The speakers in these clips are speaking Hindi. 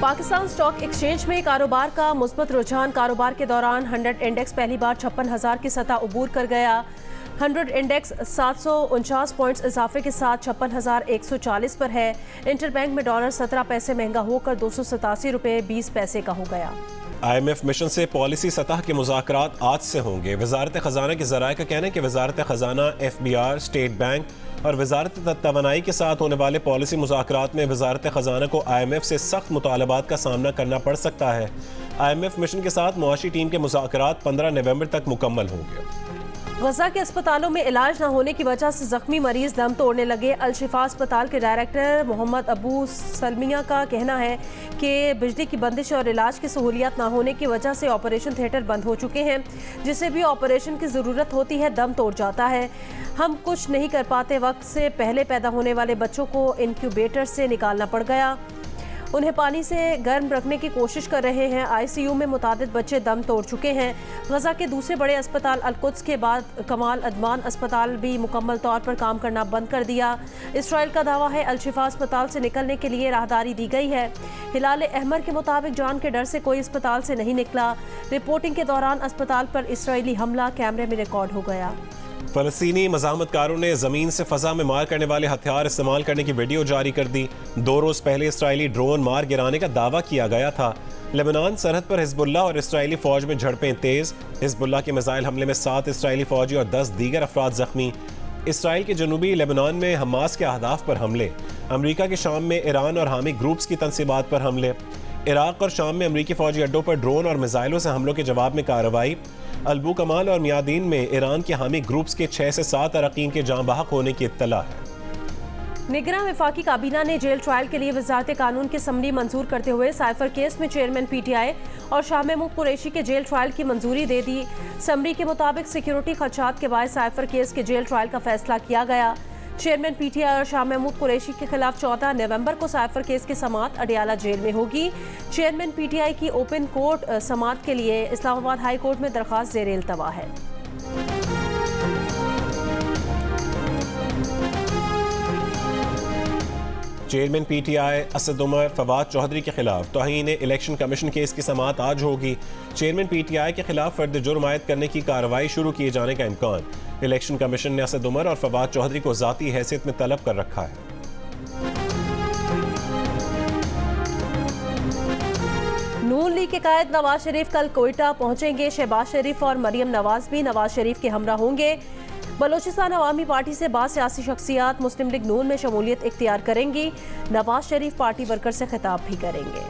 पाकिस्तान स्टॉक एक्सचेंज में कारोबार का मुस्बत रुझान। कारोबार के दौरान 100 इंडेक्स पहली बार 56,000 की सतह उबूर कर गया। 100 इंडेक्स 749 पॉइंट्स इजाफे के साथ 56,140 पर है। इंटरबैंक में डॉलर 17 पैसे महंगा होकर 287 रुपये 20 पैसे का हो गया। IMF मिशन से पॉलिसी सतह के मुज़ाकरात आज से होंगे। वजारत खजाना के ज़राए का कहना है कि वजारत खजाना, FBR, स्टेट बैंक और वजारत तवानाई के साथ होने वाले पॉलिसी मुज़ाकरात में वजारत खजाना को IMF से सख्त मुतालबात का सामना करना पड़ सकता है। IMF मिशन के साथ मुआशी टीम के मुज़ाकरात 15 नवंबर तक मुकम्मल होंगे। गजा के अस्पतालों में इलाज न होने की वजह से जख्मी मरीज दम तोड़ने लगे। अल शिफा अस्पताल के डायरेक्टर मोहम्मद अबू सलमिया का कहना है कि बिजली की बंदिश और इलाज की सहूलियत न होने की वजह से ऑपरेशन थिएटर बंद हो चुके हैं। जिसे भी ऑपरेशन की ज़रूरत होती है दम तोड़ जाता है। हम कुछ नहीं कर पाते। वक्त से पहले पैदा होने वाले बच्चों को इनक्यूबेटर से निकालना पड़ गया। उन्हें पानी से गर्म रखने की कोशिश कर रहे हैं। ICU में मुतादिद बच्चे दम तोड़ चुके हैं। गजा के दूसरे बड़े अस्पताल अल-कुद्स के बाद कमाल अदमान अस्पताल भी मुकम्मल तौर पर काम करना बंद कर दिया। इसराइल का दावा है अल शिफा अस्पताल से निकलने के लिए राहदारी दी गई है। हिलाल अहमर के मुताबिक जान के डर से कोई अस्पताल से नहीं निकला। रिपोर्टिंग के दौरान अस्पताल पर इसराइली हमला कैमरे में रिकॉर्ड हो गया। फलस्तीनी मज़ाहमतकारों ने ज़मीन से फ़ज़ा में मार करने वाले हथियार इस्तेमाल करने की वीडियो जारी कर दी। 2 रोज़ पहले इसराइली ड्रोन मार गिराने का दावा किया गया था। लेबनान सरहद पर हिज़्बुल्लाह और इसराइली फ़ौज में झड़पें तेज़। हिज़्बुल्लाह के मिसाइल हमले में 7 इसराइली फ़ौजी और 10 दीगर अफराद ज़ख्मी। इसराइल के जनूबी लेबनान में हमास के अहदाफ पर हमले। अमरीका के शाम में ईरान और हामी ग्रुप्स की तनसीबात पर हमले। इराक और शाम में अमरीकी फ़ौजी अड्डों पर ड्रोन और मिसाइलों से हमलों के जवाब में कार्रवाई। अलबू कमाल और मियादीन में ईरान के हामी ग्रुप्स के 6 से 7 अरकान के जाँ बहक होने की इत्तला है। निगरान वफाकी काबीना ने जेल ट्रायल के लिए वजारत कानून की असम्बली मंजूर करते हुए साइफर केस में चेयरमैन PTI और शाह महमूद कुरैशी के जेल ट्रायल की मंजूरी दे दी। असम्बली के मुताबिक सिक्योरिटी खदशात के बाद साइफर केस के जेल ट्रायल का फैसला किया गया। चेयरमैन PTI और शाह महमूद कुरैशी के खिलाफ 14 नवंबर को साइफर केस की समाअत अडियाला जेल में होगी। चेयरमैन PTI की ओपन कोर्ट समाअत के लिए इस्लामाबाद हाई कोर्ट में दरख्वास्त ज़ेर इल्तवा है। चेयरमैन PTI असद उमर फवाद चौधरी के खिलाफ तौहीन इलेक्शन कमीशन केस की समाअत आज होगी। चेयरमैन PTI के खिलाफ फर्द जुर्म आयद करने की कार्रवाई शुरू किए जाने का इम्कान। इलेक्शन कमीशन ने असद उमर और फवाद चौधरी को ज़ाती हैसियत में तलब कर रखा है। नून लीग के कायद नवाज शरीफ कल कोयटा पहुंचेंगे। शहबाज शरीफ और मरियम नवाज भी नवाज शरीफ के हमरा होंगे। बलोचिस्तान अवामी पार्टी से बाद सियासी शख्सियात मुस्लिम लीग नून में शमूलियत इख्तियार करेंगी। नवाज शरीफ पार्टी वर्कर से खिताब भी करेंगे।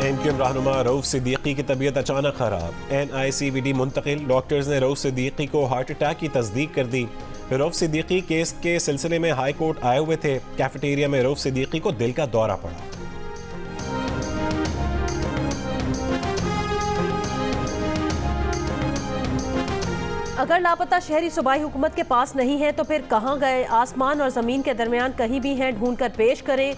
MQM रहनुमा रऊफ सिद्दीकी की तबीयत अचानक खराब। NICVD मुंतकिल। डॉक्टर्स ने रऊफ सिद्दीकी को हार्ट अटैक की तस्दीक कर दी। रऊफ सिद्दीकी केस के सिलसिले में हाई कोर्ट आए हुए थे। कैफेटेरिया में रऊफ सिद्दीकी को दिल का दौरा पड़ा। अगर लापता शहरी सूबाई हुकूमत के पास नहीं है तो फिर कहाँ गए? आसमान और ज़मीन के दरमियान कहीं भी हैं, ढूंढ कर पेश करें।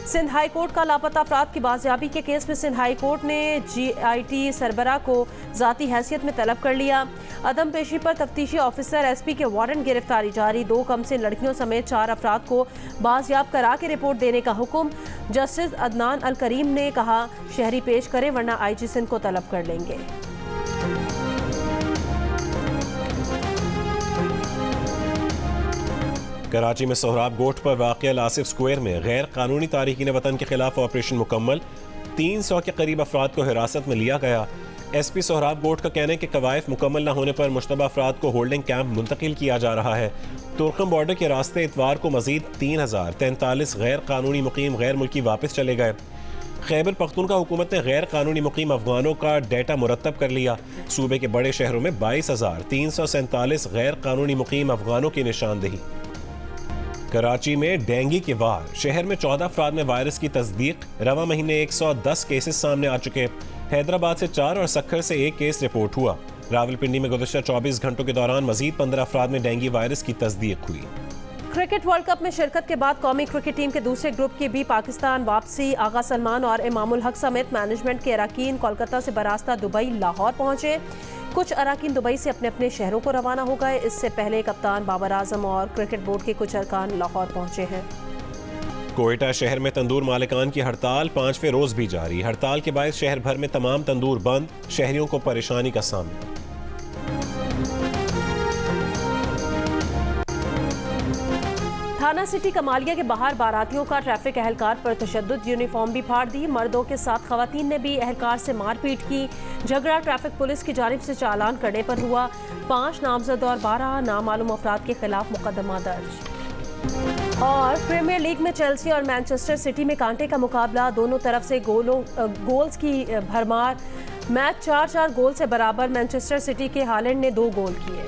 सिंध हाई कोर्ट का लापता अफराद की बाजियाबी के केस में सिंध हाई कोर्ट ने GIT सरबरा को ज़ाती हैसियत में तलब कर लिया। अदम पेशी पर तफ्तीशी ऑफिसर SP के वारंट गिरफ्तारी जारी। 2 कमसिन लड़कियों समेत 4 अफराद को बाजियाब करा के रिपोर्ट देने का हुक्म। जस्टिस अदनान अल करीम ने कहा शहरी पेश करें वरना IG सिंध को तलब कर लेंगे। कराची में सोहराब गोठ पर वाक़िया लासिफ स्क्वायर में गैर कानूनी तारीकीन वतन के खिलाफ ऑपरेशन मुकम्मल। 300 के करीब अफराद को हिरासत में लिया गया। SP सोहराब गोठ का कहना है कि कवायद मुकम्मल न होने पर मुश्तबा अफराद को होल्डिंग कैंप मुंतकिल किया जा रहा है। तुर्कम बॉर्डर के रास्ते इतवार को मजीद 3043 गैर कानूनी मुकीम गैर मुल्की वापस चले गए। खैबर पख्तूनख्वा हुकूमत ने गैर कानूनी मुकीम अफगानों का डेटा मुरतब कर लिया। सूबे के बड़े शहरों में 22,347 गैर कानूनी मुकीम अफगानों की निशानदेही। कराची में डेंगू के वार। शहर में 14 अफराद में वायरस की तस्दीक। रवा महीने 110 केसेस सामने आ चुके। हैदराबाद से 4 और सक्खर से 1 केस रिपोर्ट हुआ। रावलपिंडी में गुज़श्ता 24 घंटों के दौरान मजीद 15 अफराद में डेंगू वायरस की तस्दीक हुई। क्रिकेट वर्ल्ड कप में शिरकत के बाद कौमी क्रिकेट टीम के दूसरे ग्रुप की भी पाकिस्तान वापसी। आगा सलमान और इमामुल हक समेत मैनेजमेंट के अरकान कोलकाता से बरास्ता दुबई लाहौर पहुंचे। कुछ अरकान दुबई से अपने अपने शहरों को रवाना हो गए। इससे पहले कप्तान बाबर आजम और क्रिकेट बोर्ड के कुछ अरकान लाहौर पहुंचे हैं। कोयटा शहर में तंदूर मालिकान की हड़ताल 5वें रोज भी जारी। हड़ताल के बायस शहर भर में तमाम तंदूर बंद, शहरियों को परेशानी का सामना। थाना सिटी कमालिया के बाहर बारातियों का ट्रैफिक एहलकार पर तशद्दुद, यूनिफॉर्म भी फाड़ दी। मर्दों के साथ खवातीन ने भी एहलकार से मारपीट की। झगड़ा ट्रैफिक पुलिस की जानिब से चालान करने पर हुआ। 5 नामजद और 12 नामालूम अफराद के खिलाफ मुकदमा दर्ज। और प्रीमियर लीग में चेल्सी और मैनचेस्टर सिटी में कांटे का मुकाबला, दोनों तरफ से गोल्स की भरमार। मैच 4-4 गोल से बराबर। मैनचेस्टर सिटी के हालैंड ने 2 गोल किए।